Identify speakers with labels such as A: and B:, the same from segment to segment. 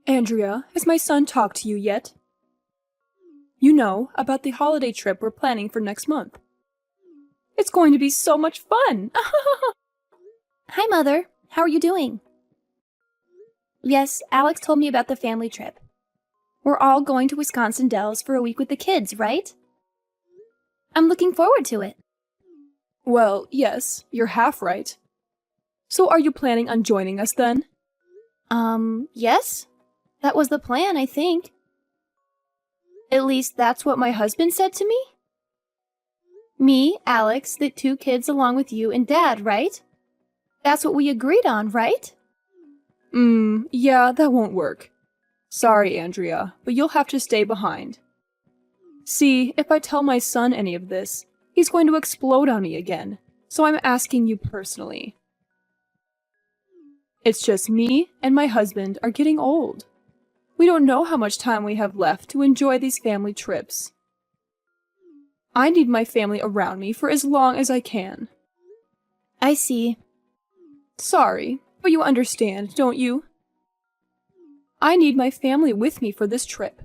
A: Andrea, has my son talked to you yet? You know, about the holiday trip we're planning for next month. It's going to be so much fun!
B: Hi, Mother. How are you doing? Yes, Alex told me about the family trip. We're all going to Wisconsin Dells for a week with the kids, right? I'm looking forward to it.
A: Well, yes, you're half right. So are you planning on joining us then?
B: Yes. That was the plan, I think. At least that's what my husband said to me. Me, Alex, the 2 kids along with you and Dad, right? That's what we agreed on, right?
A: Yeah, that won't work. Sorry, Andrea, but you'll have to stay behind. See, if I tell my son any of this, he's going to explode on me again, so I'm asking you personally. It's just me and my husband are getting old. We don't know how much time we have left to enjoy these family trips. I need my family around me for as long as I can.
B: I see.
A: Sorry, but you understand, don't you? I need my family with me for this trip.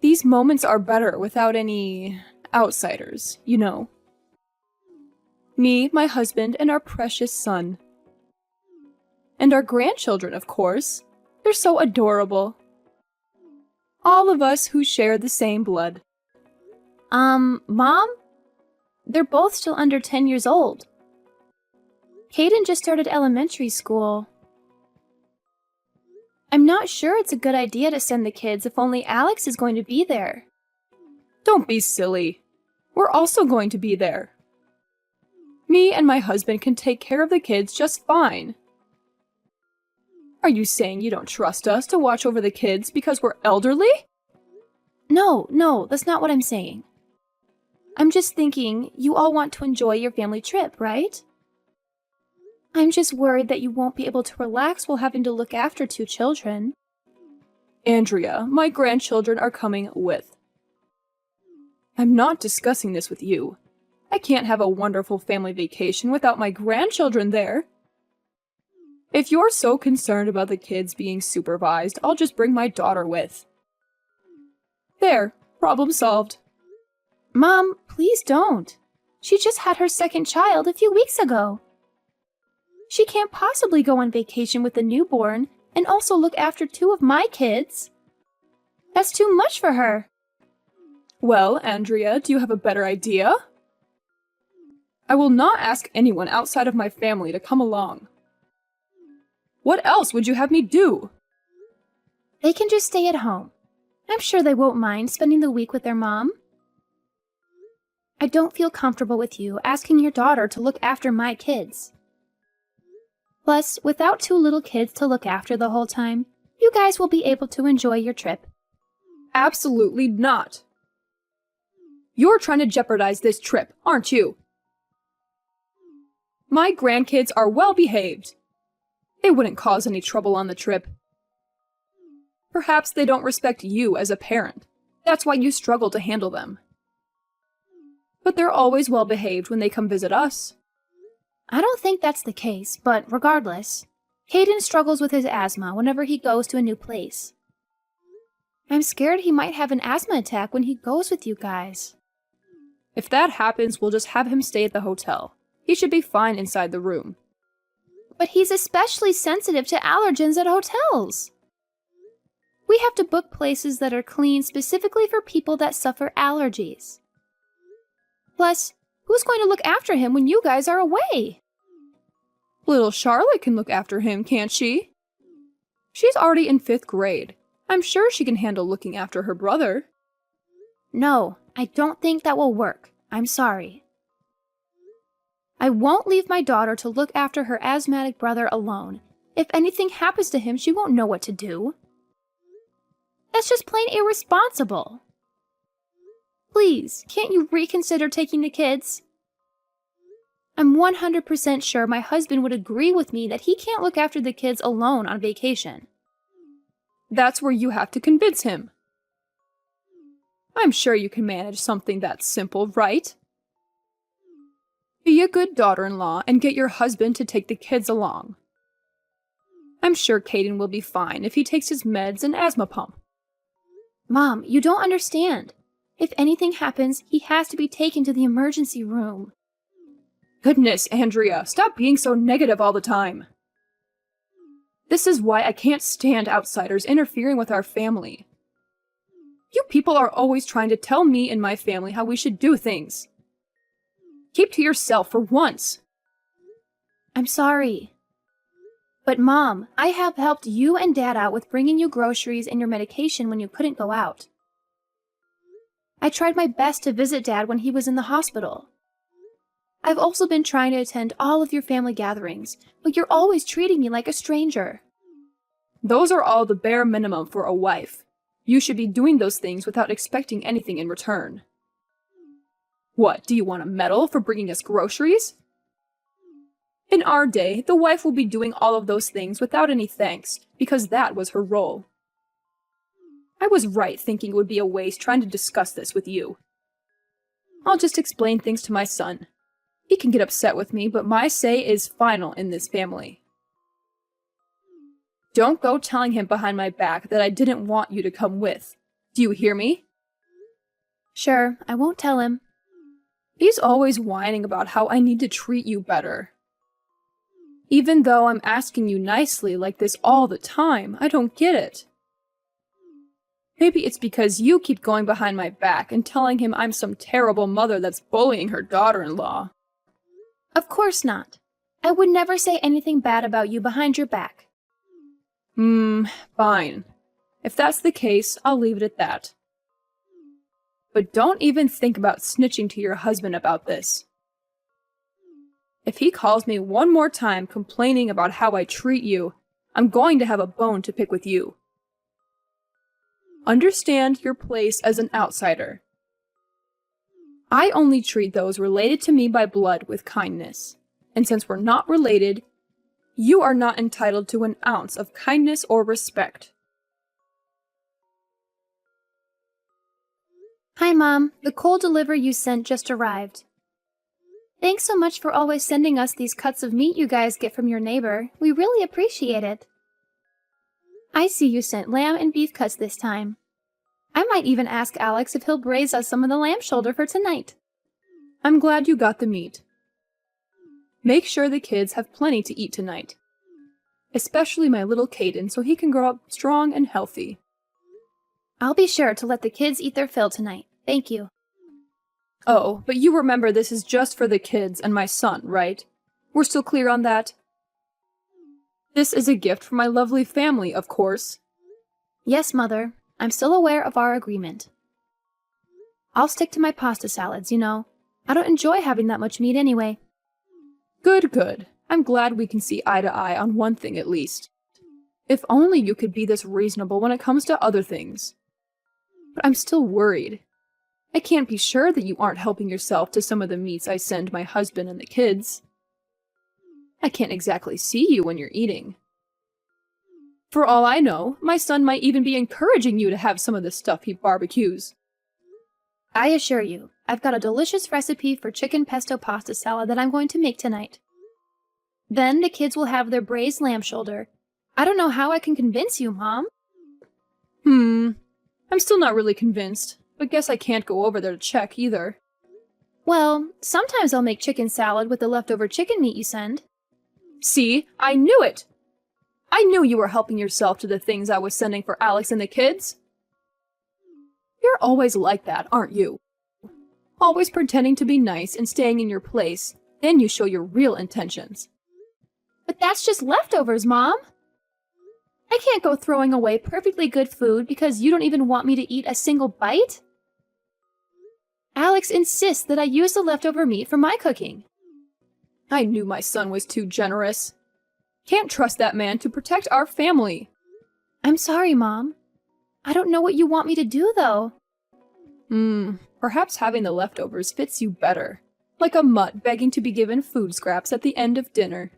A: These moments are better without any outsiders, you know. Me, my husband, and our precious son. And our grandchildren, of course. They're so adorable. All of us who share the same blood.
B: Mom? They're both still under 10 years old. Caden just started elementary school. I'm not sure it's a good idea to send the kids if only Alex is going to be there.
A: Don't be silly. We're also going to be there. Me and my husband can take care of the kids just fine. Are you saying you don't trust us to watch over the kids because we're elderly?
B: No, that's not what I'm saying. I'm just thinking you all want to enjoy your family trip, right? I'm just worried that you won't be able to relax while having to look after 2 children.
A: Andrea, my grandchildren are coming with. I'm not discussing this with you. I can't have a wonderful family vacation without my grandchildren there. If you're so concerned about the kids being supervised, I'll just bring my daughter with. There, problem solved.
B: Mom, please don't. She just had her 2nd child a few weeks ago. She can't possibly go on vacation with a newborn and also look after 2 of my kids. That's too much for her.
A: Well, Andrea, do you have a better idea? I will not ask anyone outside of my family to come along. What else would you have me do?
B: They can just stay at home. I'm sure they won't mind spending the week with their mom. I don't feel comfortable with you asking your daughter to look after my kids. Plus, without 2 little kids to look after the whole time, you guys will be able to enjoy your trip.
A: Absolutely not. You're trying to jeopardize this trip, aren't you? My grandkids are well behaved. They wouldn't cause any trouble on the trip. Perhaps they don't respect you as a parent. That's why you struggle to handle them. But they're always well behaved when they come visit us.
B: I don't think that's the case, but regardless, Caden struggles with his asthma whenever he goes to a new place. I'm scared he might have an asthma attack when he goes with you guys.
A: If that happens, we'll just have him stay at the hotel. He should be fine inside the room.
B: But he's especially sensitive to allergens at hotels. We have to book places that are clean specifically for people that suffer allergies. Plus, who's going to look after him when you guys are away?
A: Little Charlotte can look after him, can't she? She's already in 5th grade. I'm sure she can handle looking after her brother.
B: No, I don't think that will work. I'm sorry. I won't leave my daughter to look after her asthmatic brother alone. If anything happens to him, she won't know what to do. That's just plain irresponsible. Please, can't you reconsider taking the kids? I'm 100% sure my husband would agree with me that he can't look after the kids alone on vacation.
A: That's where you have to convince him. I'm sure you can manage something that simple, right? Be a good daughter-in-law and get your husband to take the kids along. I'm sure Caden will be fine if he takes his meds and asthma pump.
B: Mom, you don't understand. If anything happens, he has to be taken to the emergency room.
A: Goodness, Andrea, stop being so negative all the time. This is why I can't stand outsiders interfering with our family. You people are always trying to tell me and my family how we should do things. Keep to yourself for once.
B: I'm sorry. But Mom, I have helped you and Dad out with bringing you groceries and your medication when you couldn't go out. I tried my best to visit Dad when he was in the hospital. I've also been trying to attend all of your family gatherings, but you're always treating me like a stranger.
A: Those are all the bare minimum for a wife. You should be doing those things without expecting anything in return. What, do you want a medal for bringing us groceries? In our day, the wife will be doing all of those things without any thanks, because that was her role. I was right thinking it would be a waste trying to discuss this with you. I'll just explain things to my son. He can get upset with me, but my say is final in this family. Don't go telling him behind my back that I didn't want you to come with. Do you hear me?
B: Sure, I won't tell him.
A: He's always whining about how I need to treat you better. Even though I'm asking you nicely like this all the time, I don't get it. Maybe it's because you keep going behind my back and telling him I'm some terrible mother that's bullying her daughter-in-law.
B: Of course not. I would never say anything bad about you behind your back.
A: Fine. If that's the case, I'll leave it at that. But don't even think about snitching to your husband about this. If he calls me one more time complaining about how I treat you, I'm going to have a bone to pick with you. Understand your place as an outsider. I only treat those related to me by blood with kindness, and since we're not related, you are not entitled to an ounce of kindness or respect.
B: Hi, Mom. The coal delivery you sent just arrived. Thanks so much for always sending us these cuts of meat you guys get from your neighbor. We really appreciate it. I see you sent lamb and beef cuts this time. I might even ask Alex if he'll braise us some of the lamb shoulder for tonight.
A: I'm glad you got the meat. Make sure the kids have plenty to eat tonight. Especially my little Caden, so he can grow up strong and healthy.
B: I'll be sure to let the kids eat their fill tonight. Thank you.
A: Oh, but you remember this is just for the kids and my son, right? We're still clear on that? This is a gift for my lovely family, of course.
B: Yes, Mother. I'm still aware of our agreement. I'll stick to my pasta salads, you know. I don't enjoy having that much meat anyway.
A: Good, good. I'm glad we can see eye to eye on one thing at least. If only you could be this reasonable when it comes to other things. But I'm still worried. I can't be sure that you aren't helping yourself to some of the meats I send my husband and the kids. I can't exactly see you when you're eating. For all I know, my son might even be encouraging you to have some of the stuff he barbecues.
B: I assure you, I've got a delicious recipe for chicken pesto pasta salad that I'm going to make tonight. Then the kids will have their braised lamb shoulder. I don't know how I can convince you, Mom.
A: I'm still not really convinced, but guess I can't go over there to check either.
B: Well, sometimes I'll make chicken salad with the leftover chicken meat you send.
A: See, I knew it! I knew you were helping yourself to the things I was sending for Alex and the kids. You're always like that, aren't you? Always pretending to be nice and staying in your place, then you show your real intentions.
B: But that's just leftovers, Mom. I can't go throwing away perfectly good food because you don't even want me to eat a single bite. Alex insists that I use the leftover meat for my cooking.
A: I knew my son was too generous. Can't trust that man to protect our family.
B: I'm sorry, Mom. I don't know what you want me to do, though.
A: Perhaps having the leftovers fits you better. Like a mutt begging to be given food scraps at the end of dinner.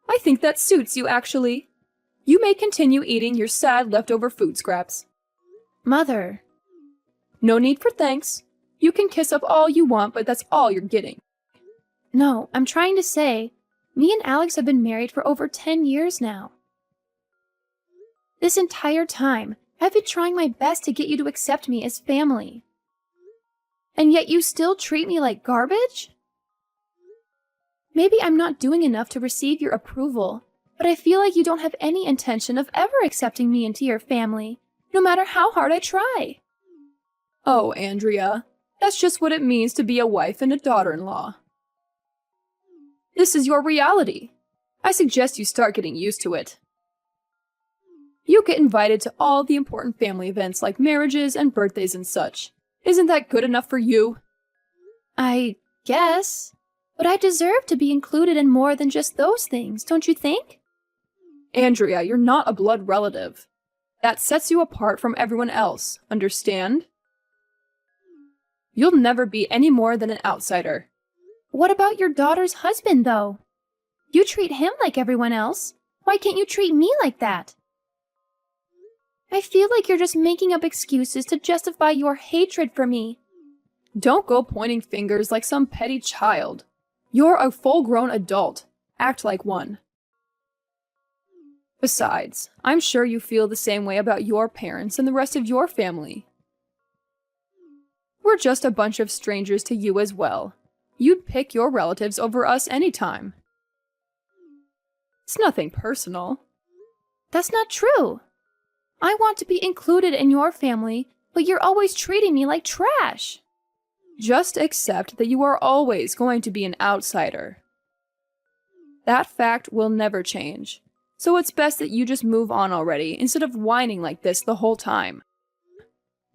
A: I think that suits you, actually. You may continue eating your sad leftover food scraps.
B: Mother.
A: No need for thanks. You can kiss up all you want, but that's all you're getting.
B: No, I'm trying to say, Me and Alex have been married for over 10 years now. This entire time, I've been trying my best to get you to accept me as family. And yet you still treat me like garbage? Maybe I'm not doing enough to receive your approval, but I feel like you don't have any intention of ever accepting me into your family, no matter how hard I try.
A: Oh, Andrea, that's just what it means to be a wife and a daughter-in-law. This is your reality. I suggest you start getting used to it. You get invited to all the important family events like marriages and birthdays and such. Isn't that good enough for you?
B: I guess. But I deserve to be included in more than just those things, don't you think?
A: Andrea, you're not a blood relative. That sets you apart from everyone else, understand? You'll never be any more than an outsider.
B: What about your daughter's husband, though? You treat him like everyone else. Why can't you treat me like that? I feel like you're just making up excuses to justify your hatred for me.
A: Don't go pointing fingers like some petty child. You're a full-grown adult. Act like one. Besides, I'm sure you feel the same way about your parents and the rest of your family. We're just a bunch of strangers to you as well. You'd pick your relatives over us anytime. It's nothing personal.
B: That's not true. I want to be included in your family, but you're always treating me like trash.
A: Just accept that you are always going to be an outsider. That fact will never change, so it's best that you just move on already instead of whining like this the whole time.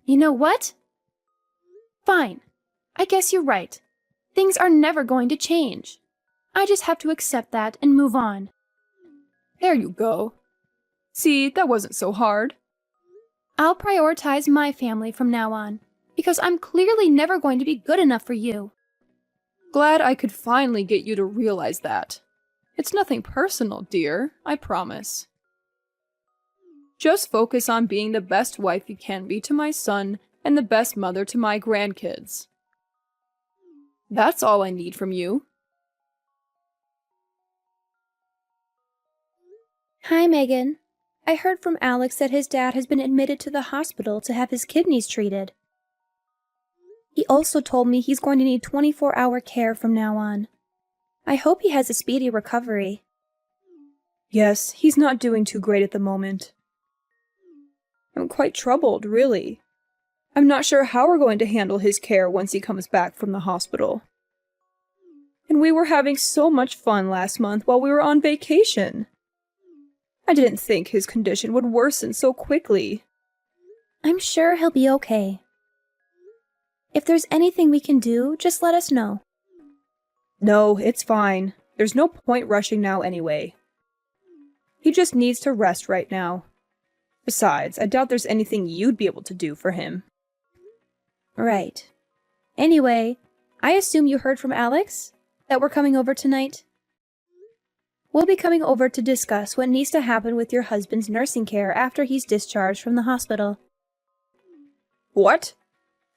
B: You know what? Fine. I guess you're right. Things are never going to change. I just have to accept that and move on.
A: There you go. See, that wasn't so hard.
B: I'll prioritize my family from now on, because I'm clearly never going to be good enough for you.
A: Glad I could finally get you to realize that. It's nothing personal, dear, I promise. Just focus on being the best wife you can be to my son and the best mother to my grandkids. That's all I need from you.
B: Hi, Megan. I heard from Alex that his dad has been admitted to the hospital to have his kidneys treated. He also told me he's going to need 24-hour care from now on. I hope he has a speedy recovery.
A: Yes, he's not doing too great at the moment. I'm quite troubled, really. I'm not sure how we're going to handle his care once he comes back from the hospital. And we were having so much fun last month while we were on vacation. I didn't think his condition would worsen so quickly.
B: I'm sure he'll be okay. If there's anything we can do, just let us know.
A: No, it's fine. There's no point rushing now anyway. He just needs to rest right now. Besides, I doubt there's anything you'd be able to do for him.
B: Right. Anyway, I assume you heard from Alex? That we're coming over tonight? We'll be coming over to discuss what needs to happen with your husband's nursing care after he's discharged from the hospital.
A: What?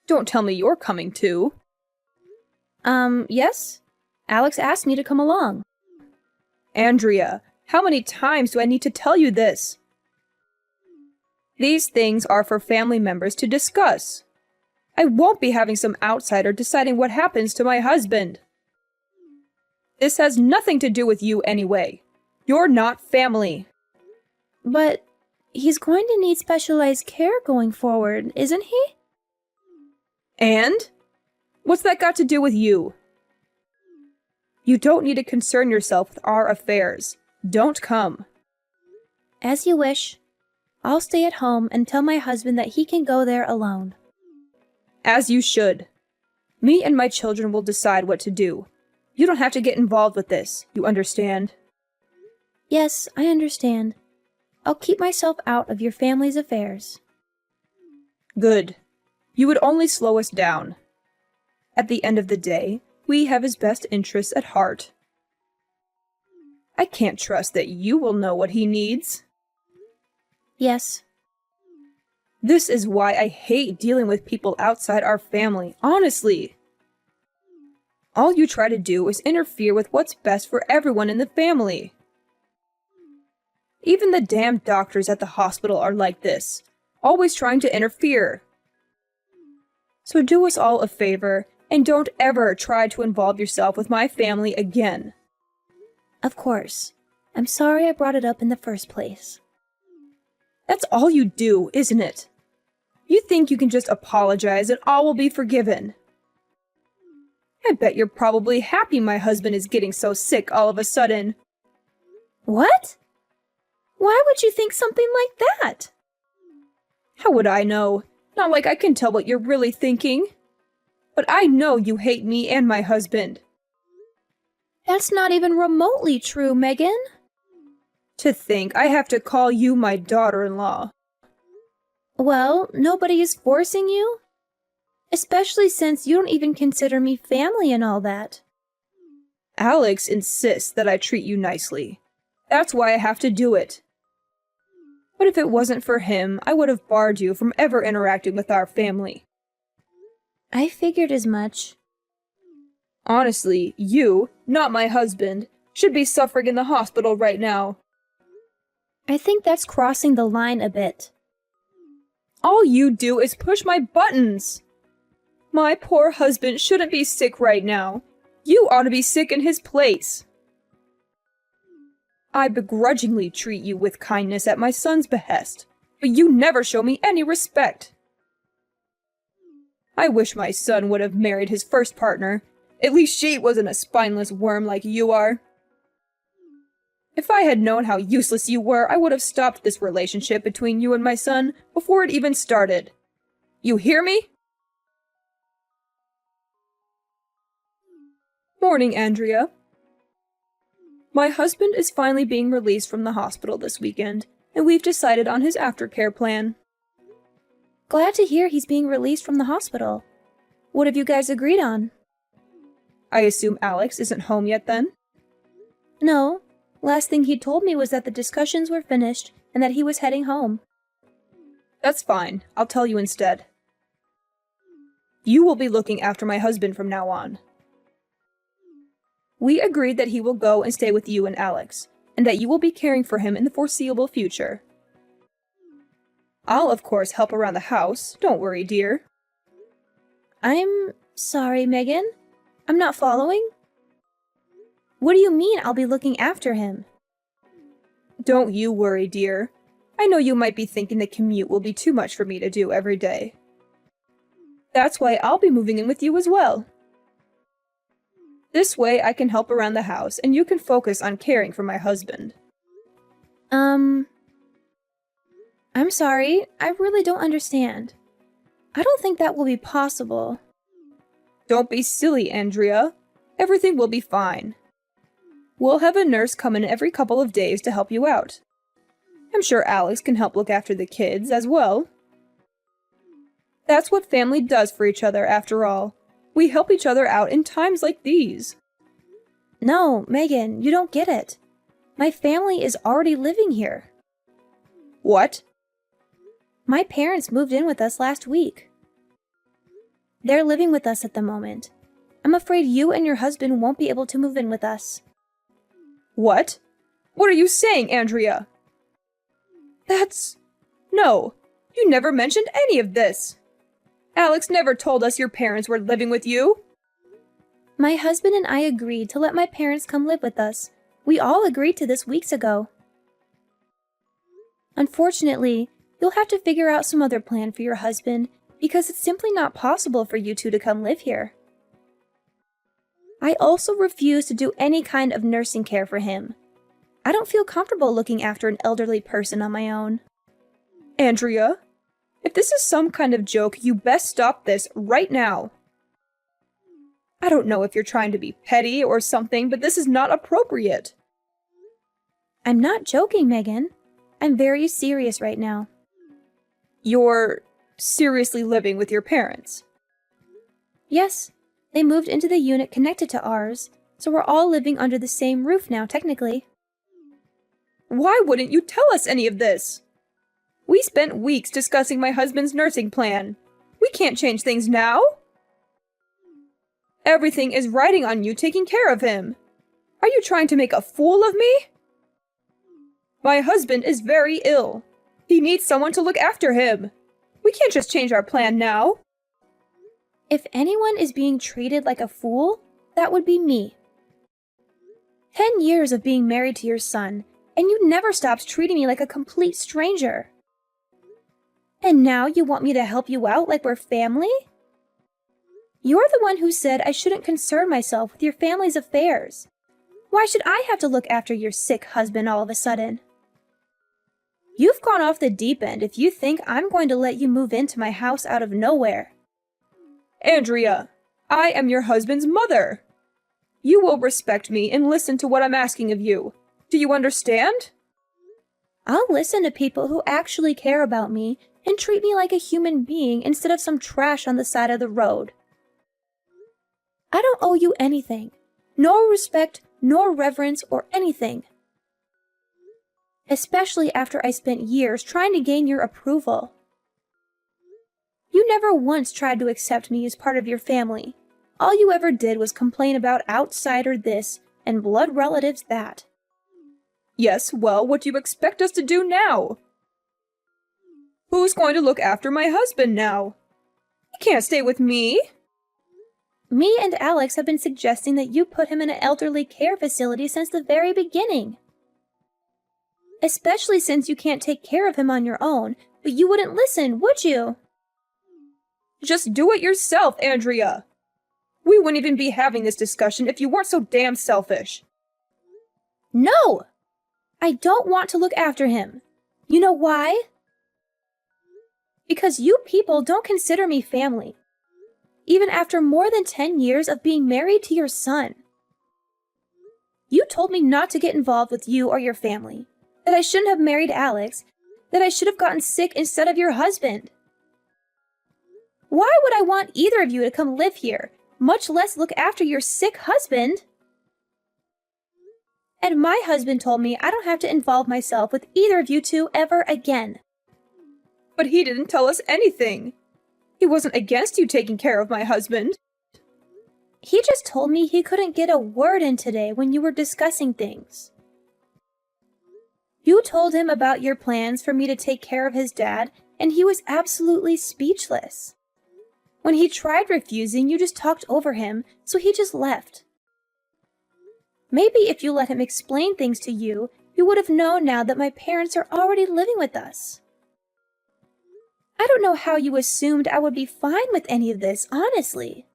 A: Don't tell me you're coming too.
B: Yes? Alex asked me to come along.
A: Andrea, how many times do I need to tell you this? These things are for family members to discuss. I won't be having some outsider deciding what happens to my husband. This has nothing to do with you anyway. You're not family.
B: But he's going to need specialized care going forward, isn't he?
A: And? What's that got to do with you? You don't need to concern yourself with our affairs. Don't come.
B: As you wish. I'll stay at home and tell my husband that he can go there alone.
A: As you should. Me and my children will decide what to do. You don't have to get involved with this, you understand?
B: Yes, I understand. I'll keep myself out of your family's affairs.
A: Good. You would only slow us down. At the end of the day, we have his best interests at heart. I can't trust that you will know what he needs.
B: Yes.
A: This is why I hate dealing with people outside our family, honestly. All you try to do is interfere with what's best for everyone in the family. Even the damn doctors at the hospital are like this, always trying to interfere. So do us all a favor, and don't ever try to involve yourself with my family again.
B: Of course. I'm sorry I brought it up in the first place.
A: That's all you do, isn't it? You think you can just apologize and all will be forgiven. I bet you're probably happy my husband is getting so sick all of a sudden.
B: What? Why would you think something like that?
A: How would I know? Not like I can tell what you're really thinking. But I know you hate me and my husband.
B: That's not even remotely true, Megan.
A: To think I have to call you my daughter-in-law.
B: Well, nobody is forcing you. Especially since you don't even consider me family and all that.
A: Alex insists that I treat you nicely. That's why I have to do it. But if it wasn't for him, I would have barred you from ever interacting with our family.
B: I figured as much.
A: Honestly, you, not my husband, should be suffering in the hospital right now.
B: I think that's crossing the line a bit.
A: All you do is push my buttons. My poor husband shouldn't be sick right now. You ought to be sick in his place. I begrudgingly treat you with kindness at my son's behest, but you never show me any respect. I wish my son would have married his first partner. At least she wasn't a spineless worm like you are. If I had known how useless you were, I would have stopped this relationship between you and my son before it even started. You hear me? Morning, Andrea. My husband is finally being released from the hospital this weekend, and we've decided on his aftercare plan.
B: Glad to hear he's being released from the hospital. What have you guys agreed on?
A: I assume Alex isn't home yet then?
B: No. Last thing he told me was that the discussions were finished and that he was heading home.
A: That's fine. I'll tell you instead. You will be looking after my husband from now on. We agreed that he will go and stay with you and Alex, and that you will be caring for him in the foreseeable future. I'll, of course, help around the house. Don't worry, dear.
B: I'm sorry, Megan. I'm not following. What do you mean I'll be looking after him?
A: Don't you worry, dear. I know you might be thinking the commute will be too much for me to do every day. That's why I'll be moving in with you as well. This way I can help around the house and you can focus on caring for my husband.
B: I'm sorry. I really don't understand. I don't think that will be possible.
A: Don't be silly, Andrea. Everything will be fine. We'll have a nurse come in every couple of days to help you out. I'm sure Alex can help look after the kids as well. That's what family does for each other, after all. We help each other out in times like these.
B: No, Megan, you don't get it. My family is already living here.
A: What?
B: My parents moved in with us last week. They're living with us at the moment. I'm afraid you and your husband won't be able to move in with us.
A: What? What are you saying, Andrea? No, you never mentioned any of this. Alex never told us your parents were living with you.
B: My husband and I agreed to let my parents come live with us. We all agreed to this weeks ago. Unfortunately, you'll have to figure out some other plan for your husband because it's simply not possible for you two to come live here. I also refuse to do any kind of nursing care for him. I don't feel comfortable looking after an elderly person on my own.
A: Andrea, if this is some kind of joke, you best stop this right now. I don't know if you're trying to be petty or something, but this is not appropriate.
B: I'm not joking, Megan. I'm very serious right now.
A: You're seriously living with your parents?
B: Yes, they moved into the unit connected to ours, so we're all living under the same roof now, technically.
A: Why wouldn't you tell us any of this? We spent weeks discussing my husband's nursing plan. We can't change things now. Everything is riding on you taking care of him. Are you trying to make a fool of me? My husband is very ill. He needs someone to look after him. We can't just change our plan now.
B: If anyone is being treated like a fool, that would be me. 10 years of being married to your son, and you never stopped treating me like a complete stranger. And now you want me to help you out like we're family? You're the one who said I shouldn't concern myself with your family's affairs. Why should I have to look after your sick husband all of a sudden? You've gone off the deep end if you think I'm going to let you move into my house out of nowhere.
A: Andrea, I am your husband's mother. You will respect me and listen to what I'm asking of you. Do you understand?
B: I'll listen to people who actually care about me and treat me like a human being instead of some trash on the side of the road. I don't owe you anything. No respect, nor reverence, or anything. Especially after I spent years trying to gain your approval. You never once tried to accept me as part of your family. All you ever did was complain about outsider this and blood relatives that.
A: Yes, well, what do you expect us to do now? Who's going to look after my husband now? He can't stay with me.
B: Me and Alex have been suggesting that you put him in an elderly care facility since the very beginning. Especially since you can't take care of him on your own, but you wouldn't listen, would you?
A: Just do it yourself, Andrea. We wouldn't even be having this discussion if you weren't so damn selfish.
B: No! I don't want to look after him. You know why? Because you people don't consider me family. Even after more than 10 years of being married to your son. You told me not to get involved with you or your family, that I shouldn't have married Alex, that I should have gotten sick instead of your husband. Why would I want either of you to come live here, much less look after your sick husband? And my husband told me I don't have to involve myself with either of you two ever again.
A: But he didn't tell us anything. He wasn't against you taking care of my husband.
B: He just told me he couldn't get a word in today when you were discussing things. You told him about your plans for me to take care of his dad, and he was absolutely speechless. When he tried refusing, you just talked over him, so he just left. Maybe if you let him explain things to you, you would have known now that my parents are already living with us. I don't know how you assumed I would be fine with any of this, honestly.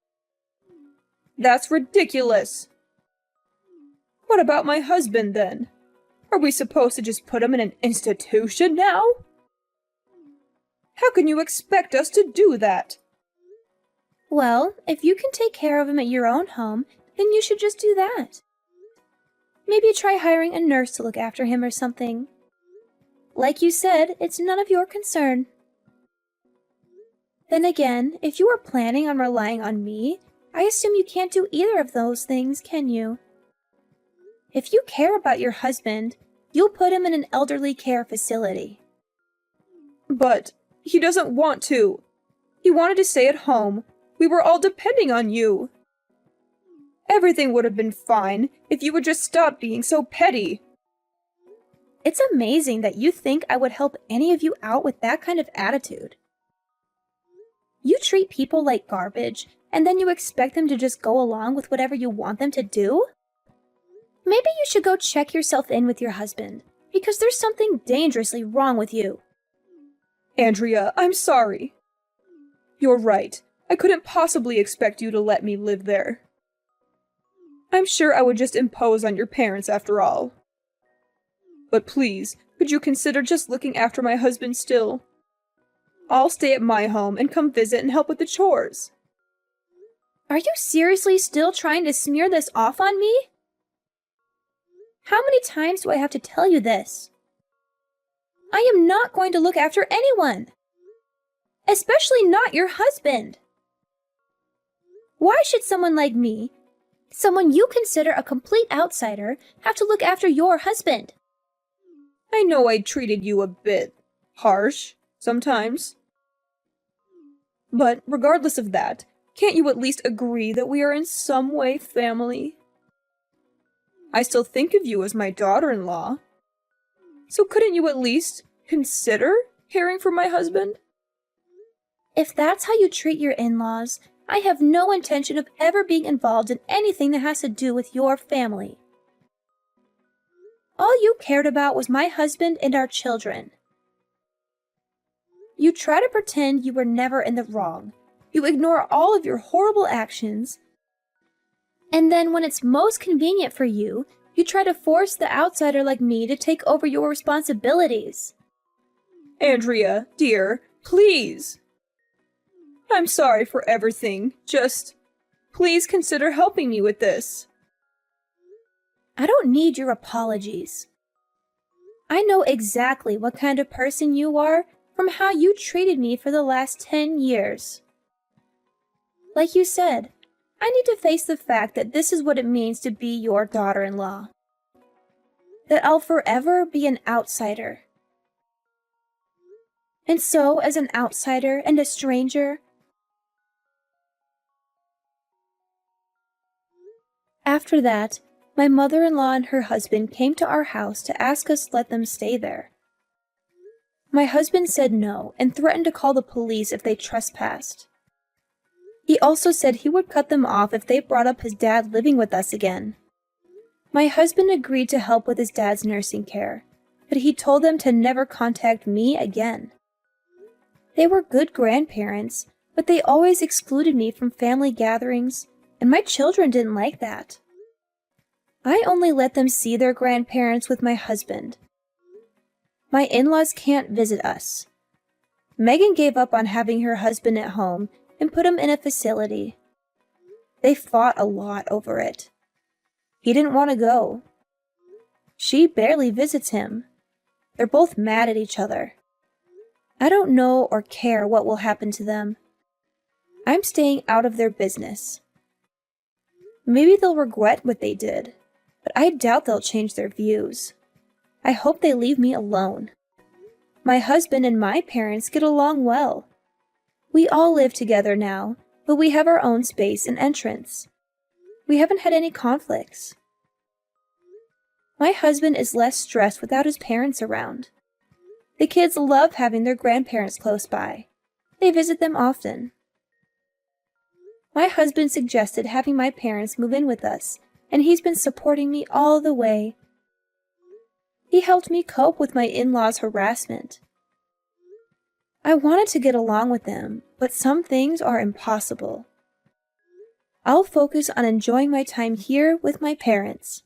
A: That's ridiculous. What about my husband, then? Are we supposed to just put him in an institution now? How can you expect us to do that?
B: Well, if you can take care of him at your own home, then you should just do that. Maybe try hiring a nurse to look after him or something. Like you said, it's none of your concern. Then again, if you are planning on relying on me, I assume you can't do either of those things, can you? If you care about your husband, you'll put him in an elderly care facility.
A: But he doesn't want to. He wanted to stay at home. We were all depending on you. Everything would have been fine if you would just stop being so petty.
B: It's amazing that you think I would help any of you out with that kind of attitude. You treat people like garbage, and then you expect them to just go along with whatever you want them to do? Maybe you should go check yourself in with your husband, because there's something dangerously wrong with you.
A: Andrea, I'm sorry. You're right. I couldn't possibly expect you to let me live there. I'm sure I would just impose on your parents after all. But please, could you consider just looking after my husband still? I'll stay at my home and come visit and help with the chores.
B: Are you seriously still trying to smear this off on me? How many times do I have to tell you this? I am not going to look after anyone. Especially not your husband. Why should someone like me, someone you consider a complete outsider, have to look after your husband?
A: I know I treated you a bit harsh sometimes. But regardless of that, Can't you at least agree that we are in some way family? I still think of you as my daughter-in-law. So couldn't you at least consider caring for my husband?
B: If that's how you treat your in-laws, I have no intention of ever being involved in anything that has to do with your family. All you cared about was my husband and our children. You try to pretend you were never in the wrong. You ignore all of your horrible actions. And then when it's most convenient for you, you try to force the outsider like me to take over your responsibilities.
A: Andrea, dear, please. I'm sorry for everything. Just, please consider helping me with this.
B: I don't need your apologies. I know exactly what kind of person you are from how you treated me for the last 10 years. Like you said, I need to face the fact that this is what it means to be your daughter-in-law. That I'll forever be an outsider. And so, as an outsider and a stranger, after that, my mother-in-law and her husband came to our house to ask us to let them stay there. My husband said no and threatened to call the police if they trespassed. He also said he would cut them off if they brought up his dad living with us again. My husband agreed to help with his dad's nursing care, but he told them to never contact me again. They were good grandparents, but they always excluded me from family gatherings, and my children didn't like that. I only let them see their grandparents with my husband. My in-laws can't visit us. Megan gave up on having her husband at home and put him in a facility. They fought a lot over it. He didn't want to go. She barely visits him. They're both mad at each other. I don't know or care what will happen to them. I'm staying out of their business. Maybe they'll regret what they did, but I doubt they'll change their views. I hope they leave me alone. My husband and my parents get along well. We all live together now, but we have our own space and entrance. We haven't had any conflicts. My husband is less stressed without his parents around. The kids love having their grandparents close by. They visit them often. My husband suggested having my parents move in with us, and he's been supporting me all the way. He helped me cope with my in-laws' harassment. I wanted to get along with them, but some things are impossible. I'll focus on enjoying my time here with my parents.